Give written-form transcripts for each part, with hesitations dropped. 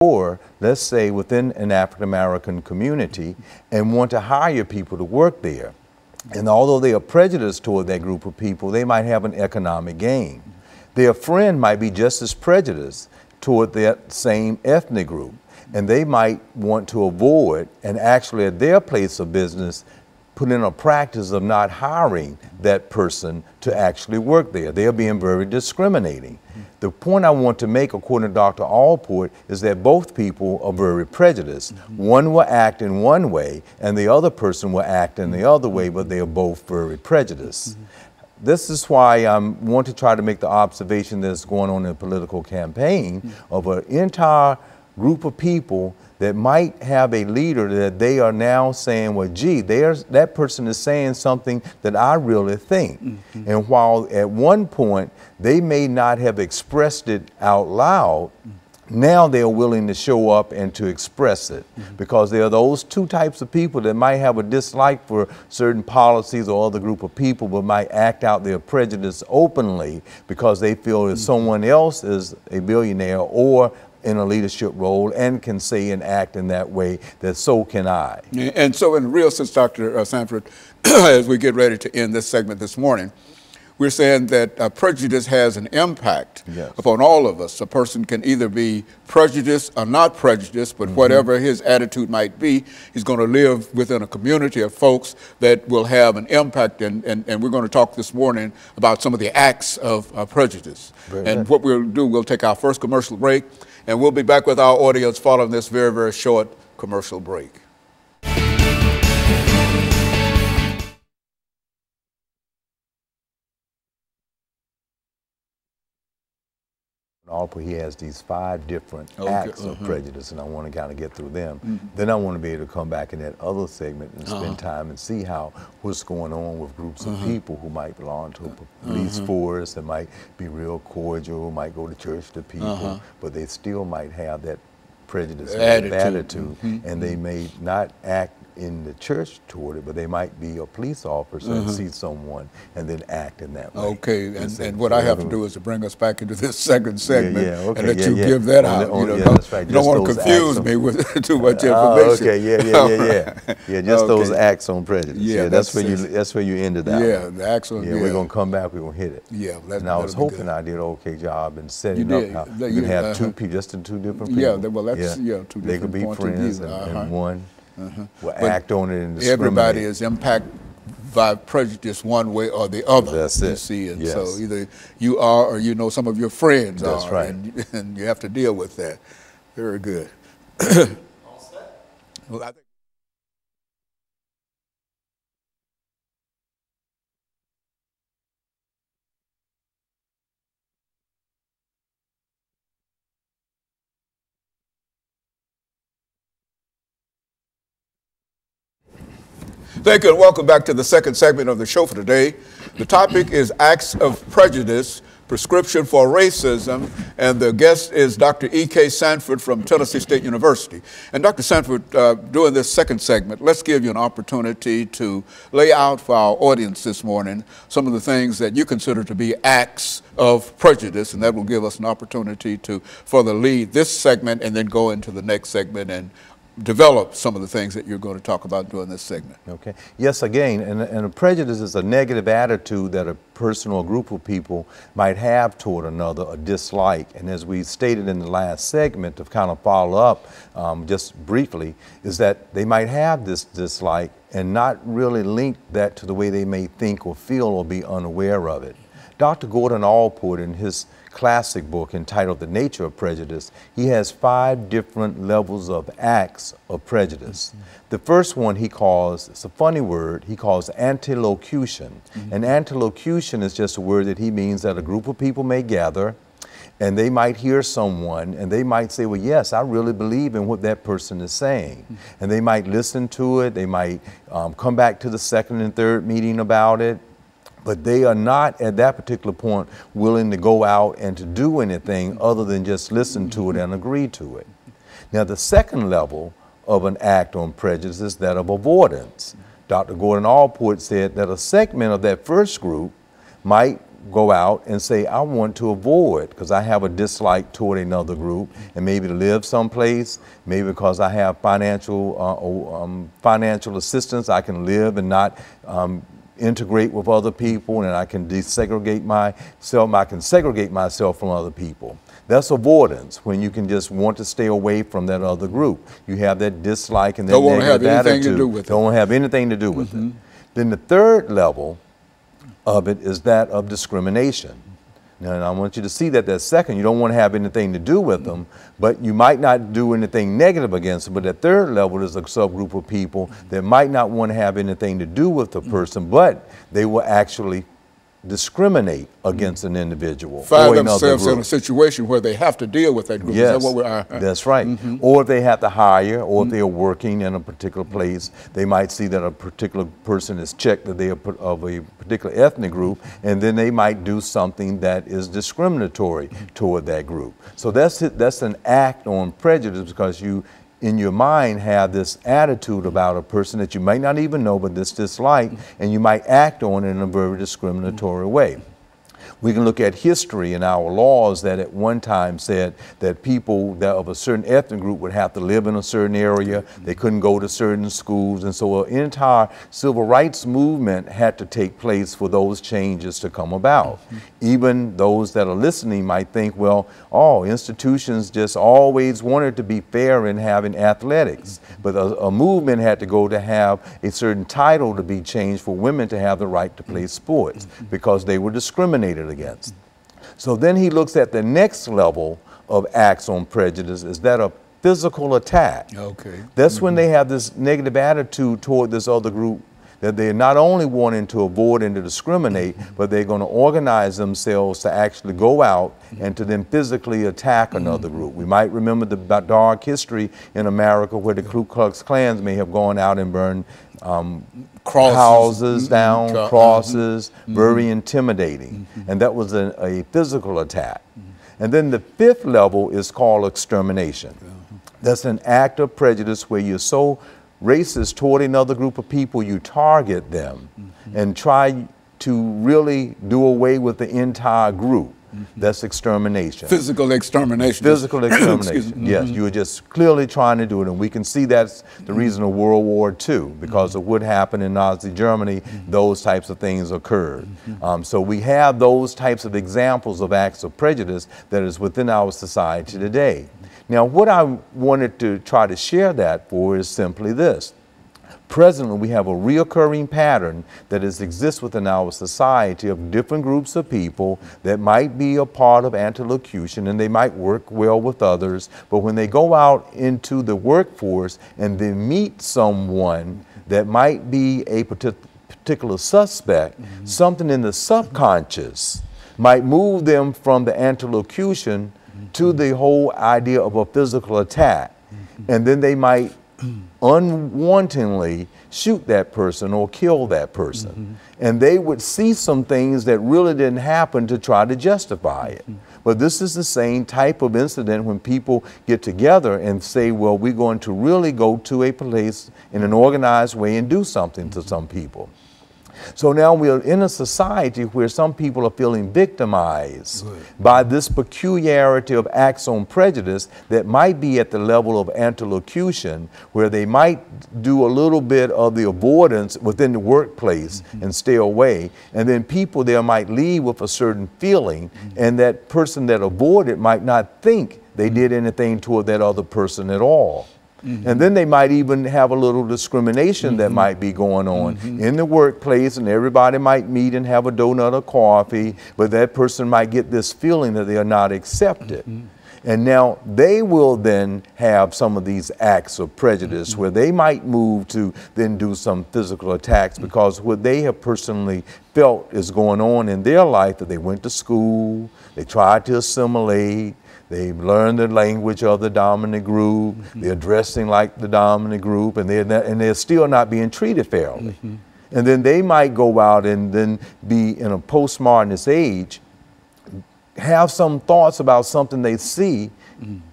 or let's say within an African American community and want to hire people to work there. And although they are prejudiced toward that group of people, they might have an economic gain. Their friend might be just as prejudiced toward that same ethnic group, and they might want to avoid and actually at their place of business put in a practice of not hiring that person to actually work there. They are being very discriminating. The point I want to make, according to Dr. Allport, is that both people are very prejudiced. One will act in one way, and the other person will act in the other way, but they are both very prejudiced. This is why I want to try to make the observation that's going on in a political campaign of an entire group of people that might have a leader that they are now saying, well, gee, that person is saying something that I really think. And while at one point they may not have expressed it out loud, now they're willing to show up and to express it, because there are those two types of people that might have a dislike for certain policies or other group of people, but might act out their prejudice openly because they feel that someone else is a billionaire or in a leadership role and can say and act in that way, that so can I. And so in real sense, Dr. Sanford, as we get ready to end this segment this morning, we're saying that prejudice has an impact upon all of us. A person can either be prejudiced or not prejudiced, but whatever his attitude might be, he's going to live within a community of folks that will have an impact. And we're going to talk this morning about some of the acts of prejudice. And what we'll do, we'll take our first commercial break, and we'll be back with our audience following this very, very short commercial break. He has these 5 different acts of prejudice, and I want to kind of get through them. Then I want to be able to come back in that other segment and spend time and see what's going on with groups of people who might belong to a police force, that might be real cordial, might go to church to people, but they still might have that prejudice attitude, and they may not act in the church toward it, but they might be a police officer and see someone and then act in that way. Okay, and what I have to do is to bring us back into this second segment and let you give that out. That's right. You don't want to confuse me with too much information. Okay, just those acts on prejudice. Yeah, that's where you ended that. Yeah, the acts on. Yeah, we're gonna come back. We're gonna hit it. Yeah, and I was hoping I did an okay job in setting up how you can have 2 people, just 2 different people. Yeah, well, that's 2 different they could be friends and one will but act on it and discriminate. Everybody is impacted by prejudice one way or the other. That's it. You see, and so either you are or you know some of your friends are. That's right. And you have to deal with that. Very good. All set? Well, I think thank you, and welcome back to the second segment of the show for today. The topic is Acts of Prejudice, Prescription for Racism, and the guest is Dr. EKSanford from Tennessee State University. And Dr. Sanford, during this second segment, let's give you an opportunity to lay out for our audience this morning some of the things that you consider to be acts of prejudice, and that will give us an opportunity to further lead this segment and then go into the next segment and develop some of the things that you're going to talk about during this segment. Okay. Yes, again, and a prejudice is a negative attitude that a person or group of people might have toward another, a dislike. And as we stated in the last segment, to kind of follow up just briefly, is that they might have this dislike and not really link that to the way they may think or feel or be unaware of it. Dr. Gordon Allport, in his classic book entitled The Nature of Prejudice, he has 5 different levels of acts of prejudice. The first one he calls, it's a funny word, he calls antilocution. And antilocution is just a word that he means that a group of people may gather and they might hear someone and they might say, well, yes, I really believe in what that person is saying. And they might listen to it, they might come back to the second and third meeting about it, but they are not at that particular point willing to go out and to do anything other than just listen to it and agree to it. Now, the second level of an act on prejudice is that of avoidance. Dr. Gordon Allport said that a segment of that first group might go out and say, I want to avoid, because I have a dislike toward another group, and maybe to live someplace, maybe because I have financial assistance, I can live and not integrate with other people, and I can desegregate myself, I can segregate myself from other people. That's avoidance, when you can just want to stay away from that other group. You have that dislike and that negative attitude. Don't want to have anything to do with it. Then the third level of it is that of discrimination. Now, and I want you to see that second, you don't want to have anything to do with them, but you might not do anything negative against them. But at third level is a subgroup of people that might not want to have anything to do with the person, but they will actually discriminate against an individual. Find themselves in a situation where they have to deal with that group. Yes, is that what we are? That's right. Or if they have to hire, or if they are working in a particular place, they might see that a particular person is checked that they are of a particular ethnic group, and then they might do something that is discriminatory toward that group. So that's an act on prejudice, because you, in your mind, have this attitude about a person that you might not even know, but this dislike, and you might act on it in a very discriminatory way. We can look at history and our laws that at one time said that people that of a certain ethnic group would have to live in a certain area, they couldn't go to certain schools, and so an entire civil rights movement had to take place for those changes to come about. Even those that are listening might think, well, institutions just always wanted to be fair in having athletics, but a movement had to go to have a certain title to be changed for women to have the right to play sports, because they were discriminated against. So then he looks at the next level of acts on prejudice, is that of physical attack. Okay. That's when they have this negative attitude toward this other group, that they're not only wanting to avoid and to discriminate, but they're going to organize themselves to actually go out and to then physically attack another group. We might remember the dark history in America where the Ku Klux Klans may have gone out and burned houses down, crosses, very intimidating. And that was a physical attack. And then the fifth level is called extermination. That's an act of prejudice where you're so racist toward another group of people, you target them and try to really do away with the entire group. That's extermination. Physical extermination. Physical extermination. Yes, you were just clearly trying to do it, and we can see that's the reason of World War II, because of what happened in Nazi Germany, those types of things occurred. So we have those types of examples of acts of prejudice that is within our society today. Now, what I wanted to try to share that for is simply this. Presently, we have a reoccurring pattern that exists within our society of different groups of people that might be a part of antilocution, and they might work well with others, but when they go out into the workforce and they meet someone that might be a particular suspect, something in the subconscious might move them from the antilocution to the whole idea of a physical attack, and then they might unwantingly shoot that person or kill that person. And they would see some things that really didn't happen to try to justify it. But this is the same type of incident when people get together and say, well, we're going to really go to a place in an organized way and do something to some people. So now we're in a society where some people are feeling victimized by this peculiarity of acts on prejudice that might be at the level of antilocution, where they might do a little bit of the avoidance within the workplace and stay away. And then people there might leave with a certain feeling, and that person that avoided might not think they did anything toward that other person at all. And then they might even have a little discrimination that might be going on in the workplace, and everybody might meet and have a donut or coffee, but that person might get this feeling that they are not accepted. And now they will then have some of these acts of prejudice where they might move to then do some physical attacks, because what they have personally felt is going on in their life, that they went to school, they tried to assimilate, they've learned the language of the dominant group, they're dressing like the dominant group, and they're still not being treated fairly. And then they might go out and then be in a postmodernist age, have some thoughts about something they see in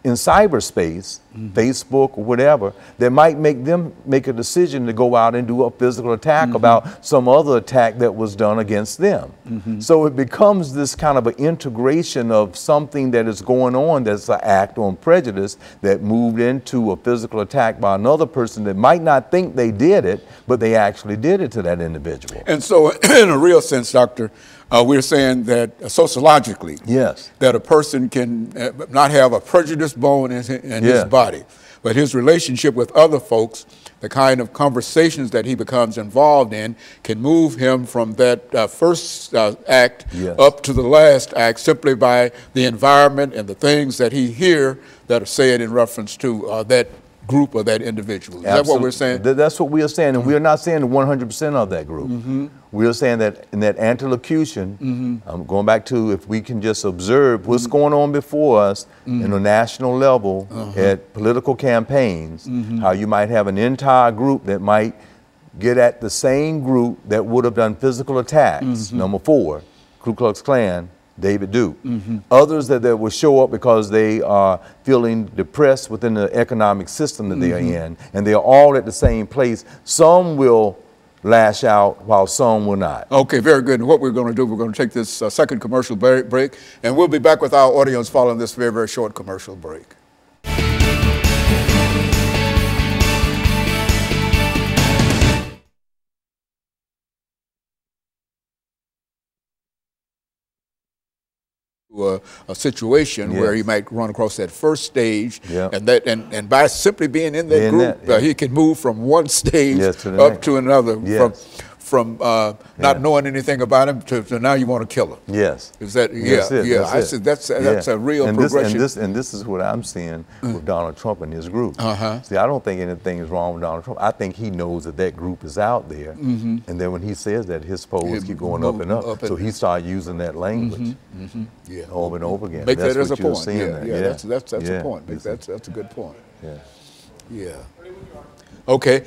cyberspace, Facebook or whatever, that might make them make a decision to go out and do a physical attack about some other attack that was done against them. So it becomes this kind of an integration of something that is going on that's an act on prejudice that moved into a physical attack by another person that might not think they did it, but they actually did it to that individual. And so in a real sense, Doctor, we're saying that sociologically, yes, that a person can not have a prejudiced bone in his body, but his relationship with other folks, the kind of conversations that he becomes involved in, can move him from that first act up to the last act simply by the environment and the things that he hear that are said in reference to that group or that individual. Is that what we're saying? That's what we are saying, and we're not saying 100% of that group. We are saying that in that antilocution, going back to if we can just observe what's going on before us in a national level at political campaigns, how you might have an entire group that might get at the same group that would have done physical attacks. Number 4, Ku Klux Klan, David Duke. Others that will show up because they are feeling depressed within the economic system that they are in, and they are all at the same place. Some will lash out while some will not. Okay, very good. And what we're going to do, we're going to take this second commercial break, and we'll be back with our audience following this very, very short commercial break. A situation where he might run across that first stage, and by simply being in that group, he can move from one stage up to another, from not knowing anything about him to now you want to kill him. Yes. Is that I said that's a real progression. And this is what I'm seeing with Donald Trump and his group. See, I don't think anything is wrong with Donald Trump. I think he knows that that group is out there, and then when he says that, his polls keep going up and up. So he started using that language over and over again. Make that as a point. That's a point. That's a good point. Yeah. Okay.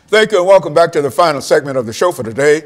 Thank you and welcome back to the final segment of the show for today.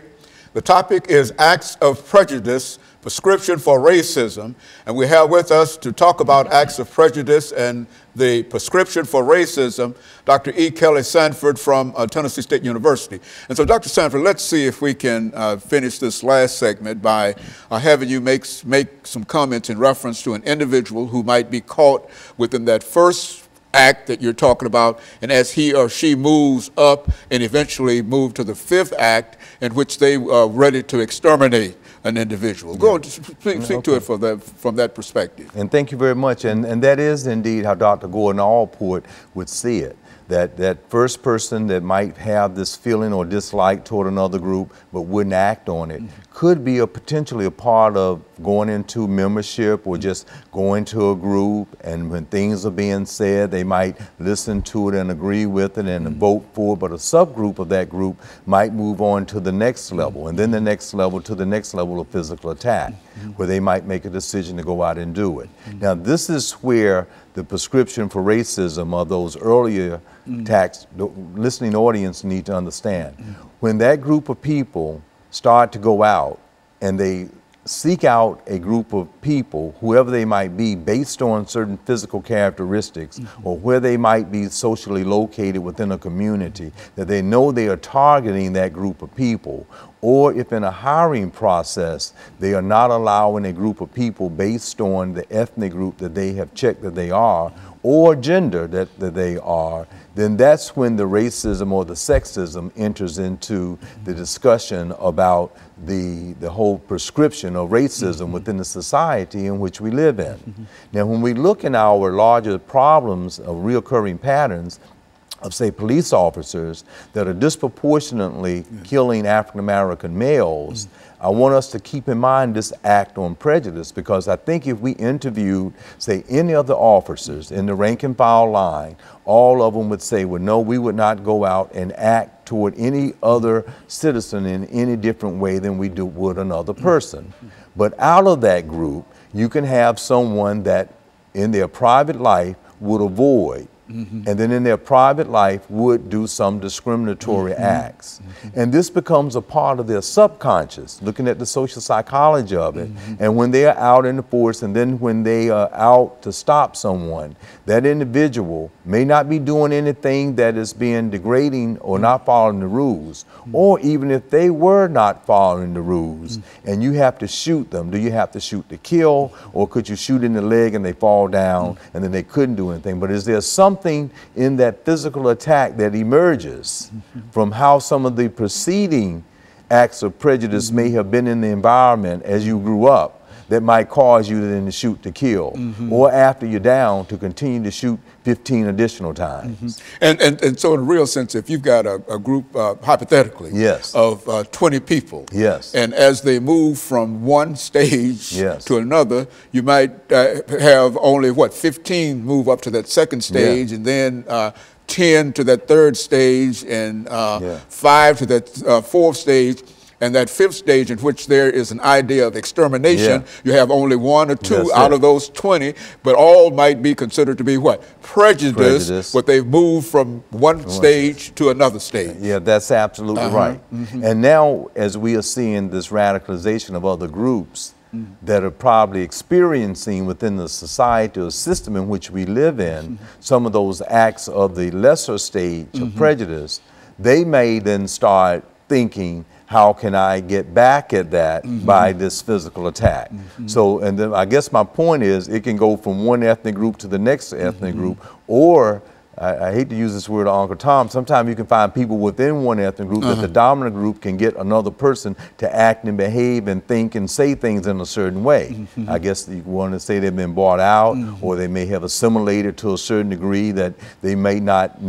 The topic is acts of prejudice, prescription for racism, and we have with us to talk about acts of prejudice and the prescription for racism, Dr. EKSanford from Tennessee State University. And so, Dr. Sanford, let's see if we can finish this last segment by having you make some comments in reference to an individual who might be caught within that first act that you're talking about, and as he or she moves up and eventually move to the 5th act in which they are ready to exterminate an individual. Go on, speak to it from that perspective. And thank you very much. And that is indeed how Dr. Gordon Allport would see it. That first person that might have this feeling or dislike toward another group but wouldn't act on it could be potentially a part of going into membership or just going to a group, and when things are being said, they might listen to it and agree with it and vote for it, but a subgroup of that group might move on to the next level, and then the next level to the next level of physical attack, where they might make a decision to go out and do it. Now, this is where the prescription for racism of those earlier attacks, the listening audience need to understand. When that group of people start to go out and they seek out a group of people, whoever they might be, based on certain physical characteristics or where they might be socially located within a community, that they know they are targeting that group of people, or if in a hiring process they are not allowing a group of people based on the ethnic group that they have checked that they are, or gender that they are, then that's when the racism or the sexism enters into the discussion about the whole prescription of racism within the society in which we live in. Now, when we look in our larger problems of reoccurring patterns, of, say, police officers that are disproportionately killing African American males, I want us to keep in mind this act on prejudice, because I think if we interviewed, say, any of the officers in the rank and file line, all of them would say, well, no, we would not go out and act toward any other citizen in any different way than we would another person. But out of that group, you can have someone that in their private life would avoid, and then in their private life would do some discriminatory acts. And this becomes a part of their subconscious, looking at the social psychology of it. And when they are out in the force, and then when they are out to stop someone, that individual may not be doing anything that is being degrading or not following the rules. Or even if they were not following the rules and you have to shoot them, do you have to shoot to kill, or could you shoot in the leg and they fall down and then they couldn't do anything? But is there something in that physical attack that emerges from how some of the preceding acts of prejudice may have been in the environment as you grew up that might cause you then to shoot to kill, or after you're down to continue to shoot 15 additional times? And so in a real sense, if you've got a group, hypothetically, of 20 people, and as they move from one stage to another, you might have only, what, 15 move up to that second stage, and then 10 to that third stage, and 5 to that fourth stage. And that fifth stage, in which there is an idea of extermination, you have only 1 or 2 out of those 20, but all might be considered to be what? Prejudice, but they've moved from one stage to another stage. Yeah, that's absolutely right. And now, as we are seeing this radicalization of other groups that are probably experiencing within the society or system in which we live in, some of those acts of the lesser stage of prejudice, they may then start thinking, how can I get back at that by this physical attack? So, and then I guess my point is, it can go from one ethnic group to the next ethnic group, or I hate to use this word, Uncle Tom, sometimes you can find people within one ethnic group that the dominant group can get another person to act and behave and think and say things in a certain way. I guess you want to say they've been bought out, or they may have assimilated to a certain degree that they may not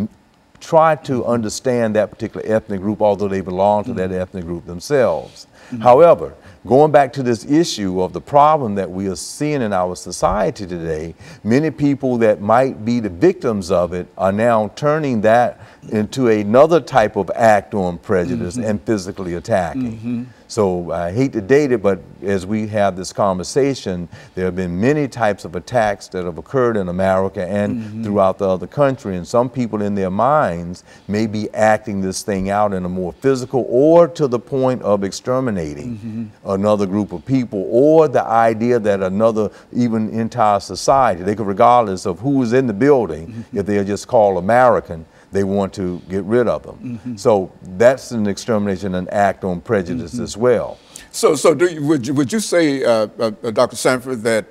try to understand that particular ethnic group, although they belong to that ethnic group themselves. However, going back to this issue of the problem that we are seeing in our society today, many people that might be the victims of it are now turning that into another type of act on prejudice and physically attacking. So I hate to date it, but as we have this conversation, there have been many types of attacks that have occurred in America and throughout the other country, and some people in their minds may be acting this thing out in a more physical, or to the point of exterminating another group of people, or the idea that another, even entire society, they could, regardless of who is in the building, if they are just called American, they want to get rid of them. So that's an extermination, an act on prejudice as well. So would you say, Dr. Sanford, that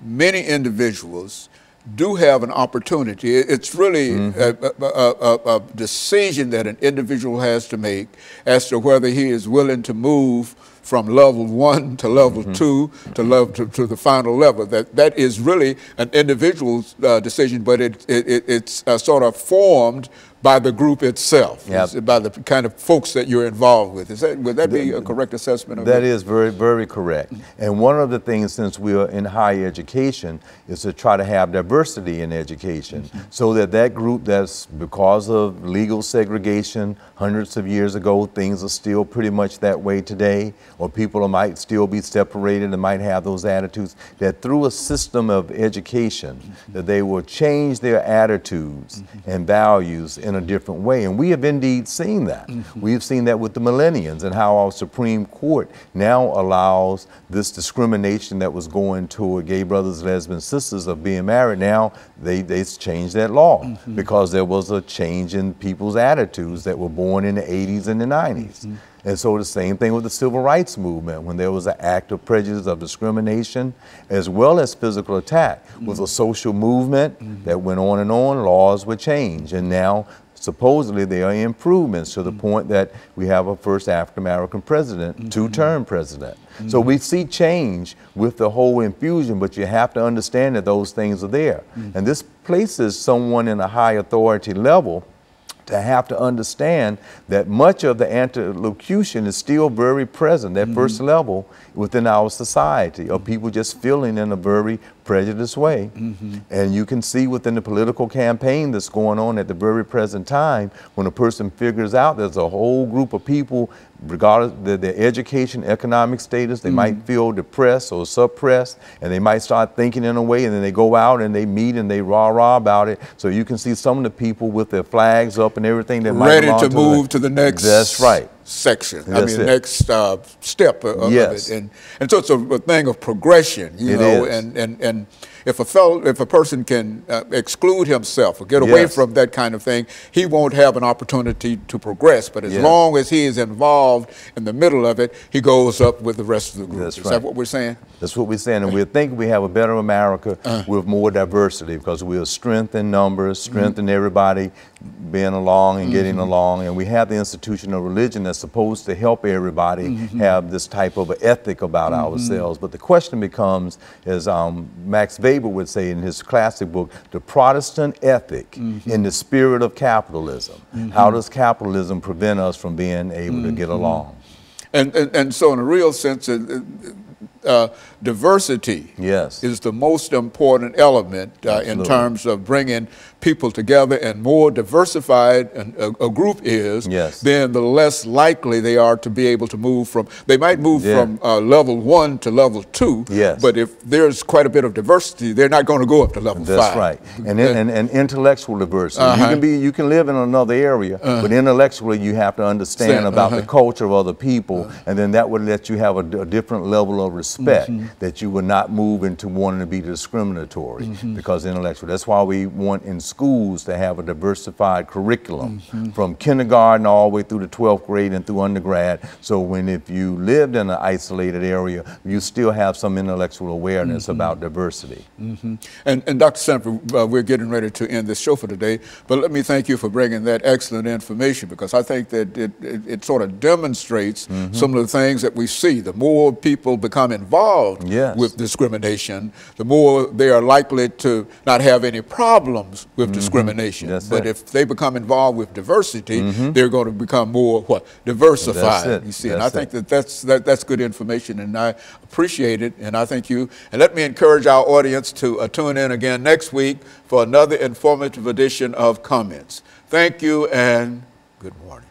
many individuals do have an opportunity? It's really a decision that an individual has to make as to whether he is willing to move from level 1 to level 2 to the final level. That is really an individual's decision, but it's sort of formed by the group itself, by the kind of folks that you're involved with. Would that be a correct assessment of it? That is very, very correct. And one of the things, since we are in higher education, is to try to have diversity in education, so that that group that's, because of legal segregation hundreds of years ago, things are still pretty much that way today, or people might still be separated and might have those attitudes, that through a system of education, that they will change their attitudes and values in a different way. And we have indeed seen that. We have seen that with the millennials, and how our Supreme Court now allows this discrimination that was going toward gay brothers, lesbian sisters of being married. Now they changed that law because there was a change in people's attitudes that were born in the 80s and the 90s. And so the same thing with the civil rights movement, when there was an act of prejudice, of discrimination, as well as physical attack. With a social movement that went on and on, laws were changed. And now, supposedly, there are improvements to the point that we have a first African-American president, two-term president. So we see change with the whole infusion, but you have to understand that those things are there. And this places someone in a high authority level to have to understand that much of the anti-locution is still very present, that first level within our society, of people just feeling in a very prejudiced way. And you can see within the political campaign that's going on at the very present time, when a person figures out there's a whole group of people, regardless of their education, economic status, they might feel depressed or suppressed, and they might start thinking in a way, and then they go out and they meet and they rah-rah about it. So you can see some of the people with their flags up and everything that might ready to move to the next section. That's next step of it. And so it's a thing of progression, you know, and if a person can exclude himself or get away from that kind of thing, he won't have an opportunity to progress. But as long as he is involved in the middle of it, he goes up with the rest of the group. Is that what we're saying? That's what we're saying. And we think we have a better America with more diversity, because we'll strengthen numbers, strengthen everybody being along and getting along. And we have the institution of religion that's supposed to help everybody have this type of ethic about ourselves. But the question becomes, as Max Weber would say in his classic book, the Protestant ethic in the spirit of capitalism. How does capitalism prevent us from being able to get along? And so in a real sense, diversity is the most important element in terms of bringing people together, and more diversified a group is, then the less likely they are to be able to move from, they might move from level 1 to level 2, but if there's quite a bit of diversity, they're not going to go up to level 5. That's right. And intellectual diversity. You can live in another area, but intellectually you have to understand about the culture of other people, and then that would let you have a different level of respect, that you would not move into wanting to be discriminatory because intellectual. That's why we want in schools to have a diversified curriculum from kindergarten all the way through the 12th grade and through undergrad. So if you lived in an isolated area, you still have some intellectual awareness about diversity. And Dr. Sanford, we're getting ready to end this show for today, but let me thank you for bringing that excellent information, because I think that it sort of demonstrates some of the things that we see. The more people become involved with discrimination, the more they are likely to not have any problems with discrimination. But if they become involved with diversity, they're going to become more diversified. You see, and I think that's good information, and I appreciate it, and I thank you. And let me encourage our audience to tune in again next week for another informative edition of Comments. Thank you, and good morning.